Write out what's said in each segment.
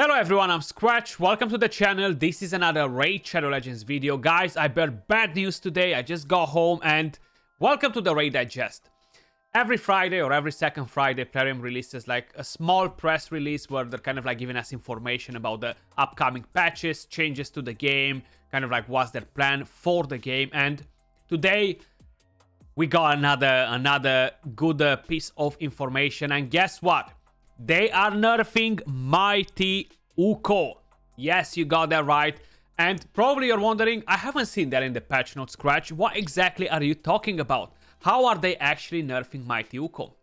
Hello everyone, I'm Skratch. Welcome to the channel. This is another Raid Shadow Legends video. Guys, I bear bad news today. I just got home and welcome to the Raid Digest. Every Friday or every second Friday, Plarium releases like a small press release where they're kind of like giving us information about the upcoming patches, changes to the game, kind of like what's their plan for the game. And today we got another good piece of information. And guess what? They are nerfing Mighty Uko. Yes, you got that right. And probably you're wondering, I haven't seen that in the patch notes, Skratch. What exactly are you talking about? How are they actually nerfing Mighty Uko?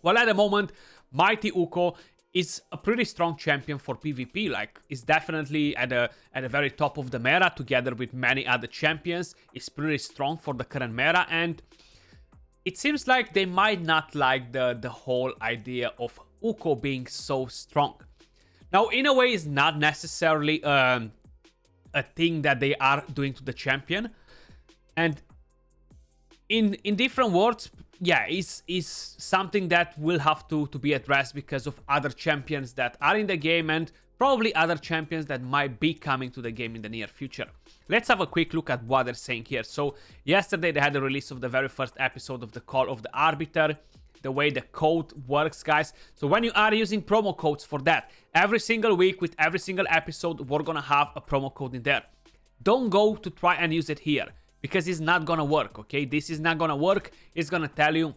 Well, at the moment, Mighty Uko is a pretty strong champion for PvP. Like, it's definitely at the very top of the meta, together with many other champions. It's pretty strong for the current meta, and it seems like they might not like the whole idea of Uko being so strong. Now, in a way, it's not necessarily a thing that they are doing to the champion. And in different words, yeah, is something that will have to be addressed because of other champions that are in the game and probably other champions that might be coming to the game in the near future. Let's have a quick look at what they're saying here. So yesterday they had the release of the very first episode of the Call of the Arbiter. The way the code works, guys. So when you are using promo codes for that, every single week with every single episode, we're gonna have a promo code in there. Don't go to try and use it here because it's not gonna work, okay? This is not gonna work. It's gonna tell you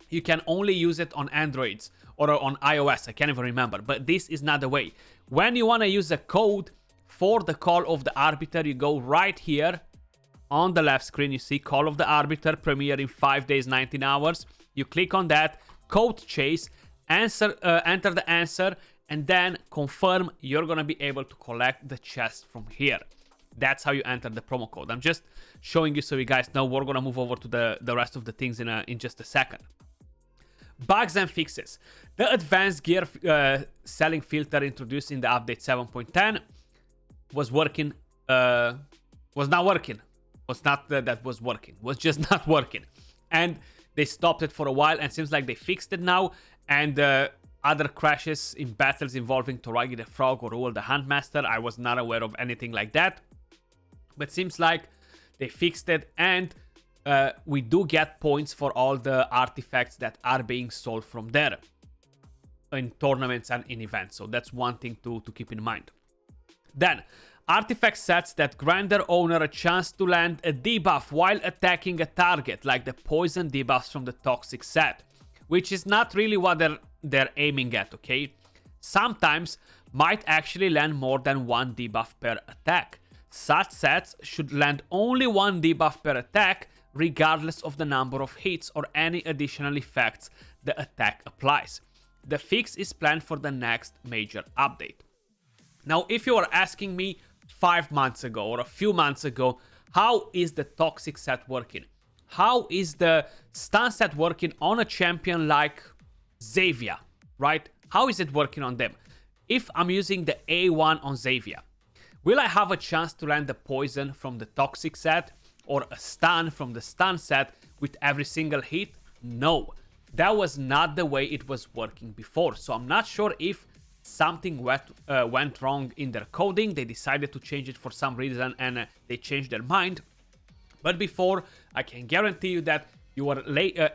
you can only use it on Androids or on iOS. I can't even remember, but this is not the way. When you wanna use a code for the Call of the Arbiter, you go right here on the left screen. You see Call of the Arbiter premiere in 5 days, 19 hours. You click on that, code chase, enter the answer, and then confirm you're gonna be able to collect the chest from here. That's how you enter the promo code. I'm just showing you so you guys know. We're gonna move over to the rest of the things in just a second. Bugs and fixes. The advanced gear selling filter introduced in the update 7.10 was working. Was not working. Was not that was working. Was just not working. And they stopped it for a while, and seems like they fixed it now. And other crashes in battles involving Toragi the Frog or Uol the Huntmaster, I was not aware of anything like that. But seems like they fixed it, and we do get points for all the artifacts that are being sold from there in tournaments and in events. So that's one thing to keep in mind. Then, artifact sets that grant their owner a chance to land a debuff while attacking a target, like the poison debuffs from the toxic set, which is not really what they're aiming at, okay? Sometimes might actually land more than one debuff per attack. Such sets should land only one debuff per attack, regardless of the number of hits or any additional effects the attack applies. The fix is planned for the next major update. Now, if you are asking me 5 months ago or a few months ago, how is the toxic set working? How is the stun set working on a champion like Xayah, right? How is it working on them? If I'm using the A1 on Xayah, will I have a chance to land the poison from the toxic set or a stun from the stun set with every single hit? No, that was not the way it was working before. So I'm not sure if something went wrong in their coding. They decided to change it for some reason, and they changed their mind. But before, I can guarantee you that you were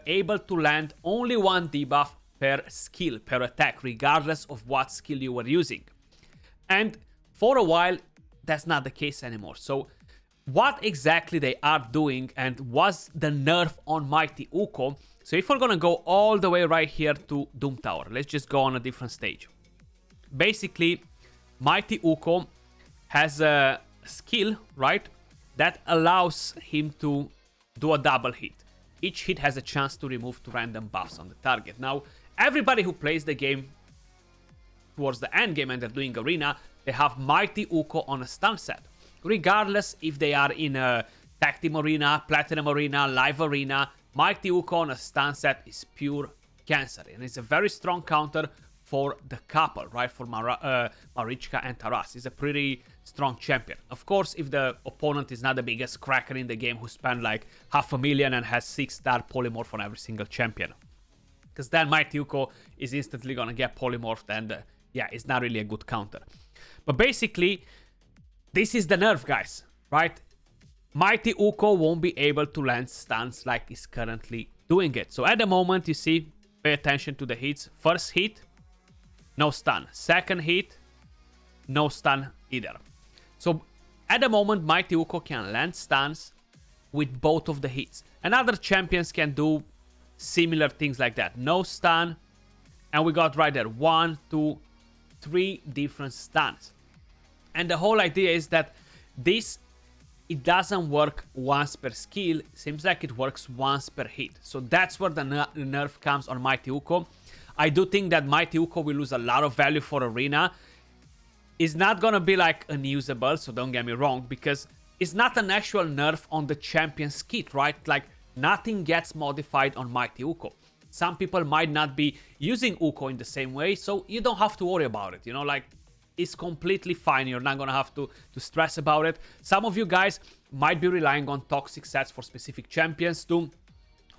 able to land only one debuff per skill, per attack, regardless of what skill you were using. And for a while, that's not the case anymore. So what exactly they are doing, and was the nerf on Mighty Uko? So if we're gonna go all the way right here to Doom Tower, let's just go on a different stage. Basically, Mighty Uko has a skill, right, that allows him to do a double hit. Each hit has a chance to remove 2 random buffs on the target. Now, everybody who plays the game towards the end game and they're doing arena, they have Mighty Uko on a stun set. Regardless if they are in a tag team arena, platinum arena, live arena, Mighty Uko on a stun set is pure cancer. And it's a very strong counter for the couple, right? For Marichka and Taras. He's a pretty strong champion. Of course, if the opponent is not the biggest cracker in the game who spent like 500,000 and has 6-star polymorph on every single champion. Because then Mighty Uko is instantly gonna get polymorphed and yeah, it's not really a good counter. But basically, this is the nerf, guys, right? Mighty Uko won't be able to land stuns like he's currently doing it. So at the moment, you see, pay attention to the hits. First hit, no stun. Second hit, no stun either. So at the moment, Mighty Uko can land stuns with both of the hits. And other champions can do similar things like that. No stun. And we got right there 1, 2, 3 different stuns. And the whole idea is that this, it doesn't work once per skill. Seems like it works once per hit. So that's where the nerf comes on Mighty Uko. I do think that Mighty Uko will lose a lot of value for Arena. It's not gonna be like unusable, so don't get me wrong, because it's not an actual nerf on the champion's kit, right? Like, nothing gets modified on Mighty Uko. Some people might not be using Uko in the same way, so you don't have to worry about it, you know, like, it's completely fine. You're not gonna have to stress about it. Some of you guys might be relying on toxic sets for specific champions to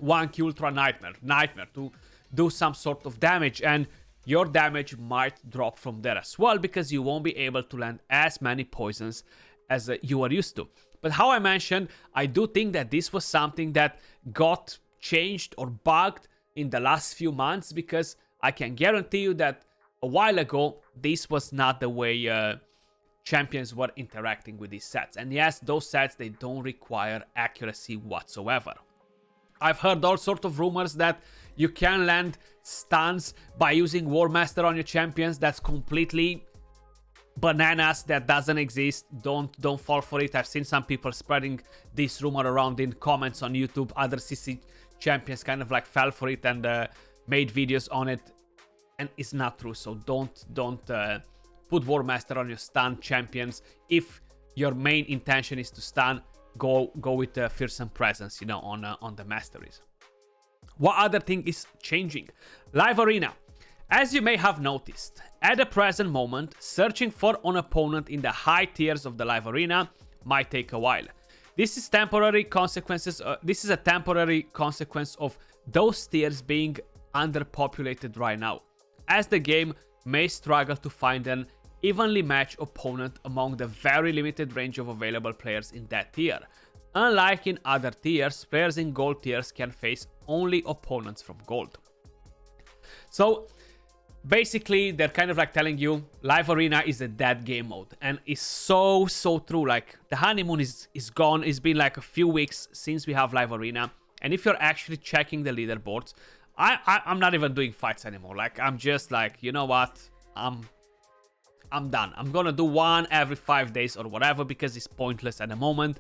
1Q Ultra Nightmare to do some sort of damage, and your damage might drop from there as well because you won't be able to land as many poisons as you are used to. But how I mentioned, I do think that this was something that got changed or bugged in the last few months, because I can guarantee you that a while ago, this was not the way champions were interacting with these sets. And yes, those sets, they don't require accuracy whatsoever. I've heard all sorts of rumors that you can land stuns by using War Master on your champions. That's completely bananas. That doesn't exist. Don't fall for it. I've seen some people spreading this rumor around in comments on YouTube. Other CC champions kind of like fell for it and made videos on it. And it's not true. So don't put War Master on your stun champions. If your main intention is to stun, go with Fearsome Presence, you know, on the masteries. What other thing is changing? Live Arena. As you may have noticed, at the present moment, searching for an opponent in the high tiers of the Live Arena might take a while. This is temporary consequences. This is a temporary consequence of those tiers being underpopulated right now, as the game may struggle to find an evenly matched opponent among the very limited range of available players in that tier. Unlike in other tiers, players in gold tiers can face only opponents from gold. So basically, they're kind of like telling you Live Arena is a dead game mode, and it's so true. Like, the honeymoon is gone. It's been like a few weeks since we have Live Arena, and if you're actually checking the leaderboards, I'm not even doing fights anymore. Like, I'm just like, you know what, I'm done. I'm gonna do one every 5 days or whatever, because it's pointless at the moment.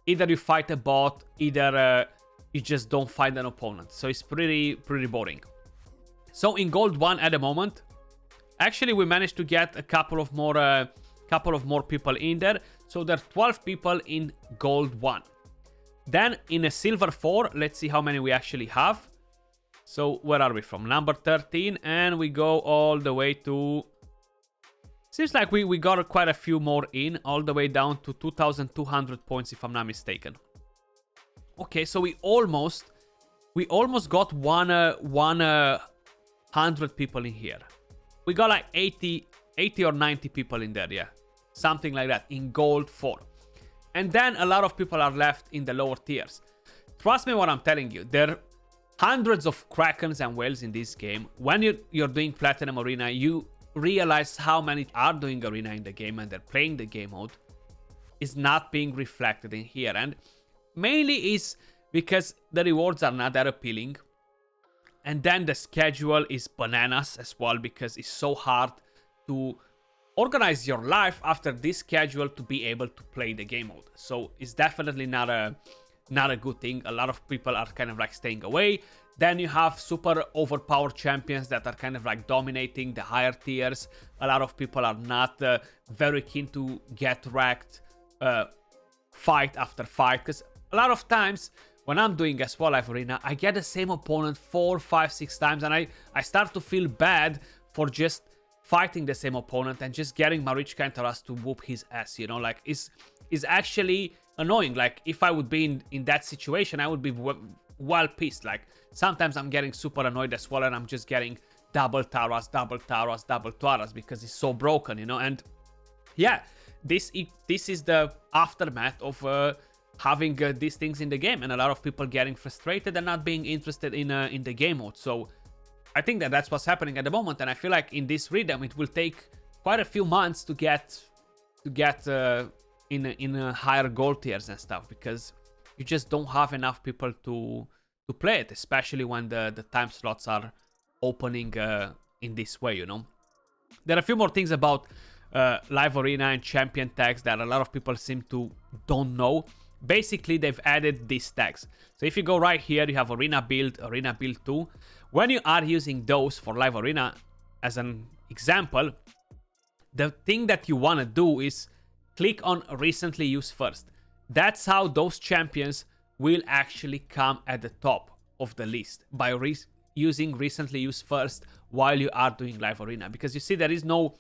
Either you fight a bot, either you just don't find an opponent. So it's pretty boring. So in Gold 1 at the moment, actually we managed to get a couple of more people in there. So there are 12 people in Gold 1. Then in a Silver 4, let's see how many we actually have. So where are we from? Number 13, and we go all the way to... Seems like we got quite a few more in, all the way down to 2,200 points if I'm not mistaken. Okay, so we almost got 100 people in here. We got like 80 or 90 people in there, yeah. Something like that, in Gold 4. And then a lot of people are left in the lower tiers. Trust me what I'm telling you, there are hundreds of Krakens and whales in this game. When you're doing Platinum Arena, you realize how many are doing Arena in the game and they're playing the game mode is not being reflected in here. And mainly is because the rewards are not that appealing. And then the schedule is bananas as well, because it's so hard to organize your life after this schedule to be able to play the game mode. So it's definitely not a good thing. A lot of people are kind of like staying away. Then you have super overpowered champions that are kind of like dominating the higher tiers. A lot of people are not very keen to get wrecked fight after fight, because a lot of times when I'm doing as well Live Arena, I get the same opponent 4, 5, 6 times, and I start to feel bad for just fighting the same opponent and just getting Marichka and Taras to whoop his ass, you know, like it's actually annoying. Like, if I would be in that situation, I would be well pissed. Like, sometimes I'm getting super annoyed as well, and I'm just getting double Taras, double Taras, double Taras because it's so broken, you know. And yeah, this is the aftermath of having these things in the game, and a lot of people getting frustrated and not being interested in the game mode. So I think that that's what's happening at the moment, and I feel like in this rhythm it will take quite a few months to get in higher gold tiers and stuff, because you just don't have enough people to play it, especially when the time slots are opening in this way, you know. There are a few more things about live arena and champion tags that a lot of people seem to don't know. Basically, they've added these tags. So if you go right here, you have arena build 2. When you are using those for live arena, as an example, the thing that you want to do is click on recently used first. That's how those champions will actually come at the top of the list, by using recently used first while you are doing live arena. Because you see, there is no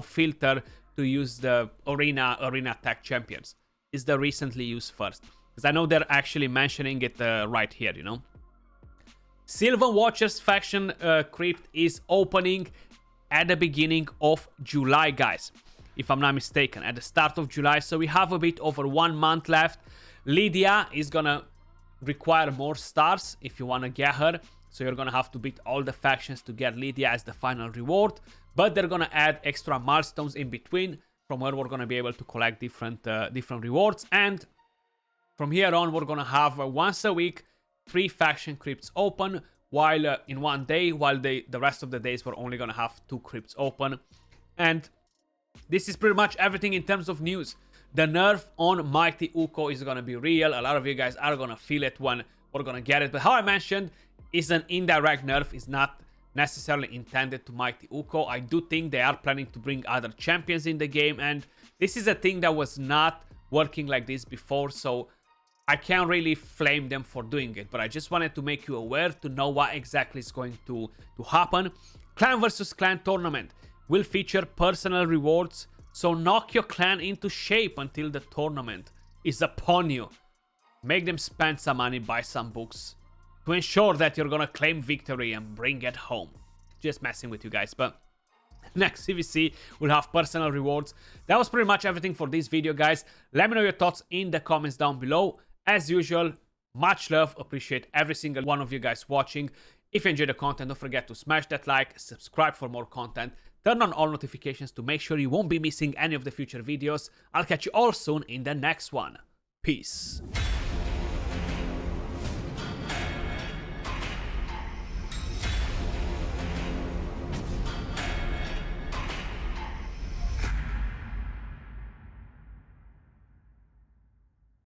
filter to use the arena tag champions. It's the recently used first, because I know they're actually mentioning it right here, you know. Sylvan Watchers faction crypt is opening at the beginning of July, guys, if I'm not mistaken, at the start of July. So we have a bit over 1 month left. Lydia is gonna require more stars if you want to get her, so you're gonna have to beat all the factions to get Lydia as the final reward, but they're gonna add extra milestones in between from where we're gonna be able to collect different rewards. And from here on, we're gonna have once a week 3 faction crypts open, while in one day, while the rest of the days we're only gonna have 2 crypts open. And this is pretty much everything in terms of news. The nerf on Mighty Uko is gonna be real. A lot of you guys are gonna feel it when we're gonna get it, but how I mentioned, is an indirect nerf. Is not necessarily intended to Mighty Uko. I do think they are planning to bring other champions in the game, and this is a thing that was not working like this before, so I can't really flame them for doing it, but I just wanted to make you aware to know what exactly is going to happen. Clan versus clan tournament will feature personal rewards, so knock your clan into shape until the tournament is upon you. Make them spend some money, buy some books, to ensure that you're gonna claim victory and bring it home. Just messing with you guys, but next CVC will have personal rewards. That was pretty much everything for this video, guys. Let me know your thoughts in the comments down below. As usual, much love, appreciate every single one of you guys watching. If you enjoyed the content, don't forget to smash that like, subscribe for more content, turn on all notifications to make sure you won't be missing any of the future videos. I'll catch you all soon in the next one. Peace.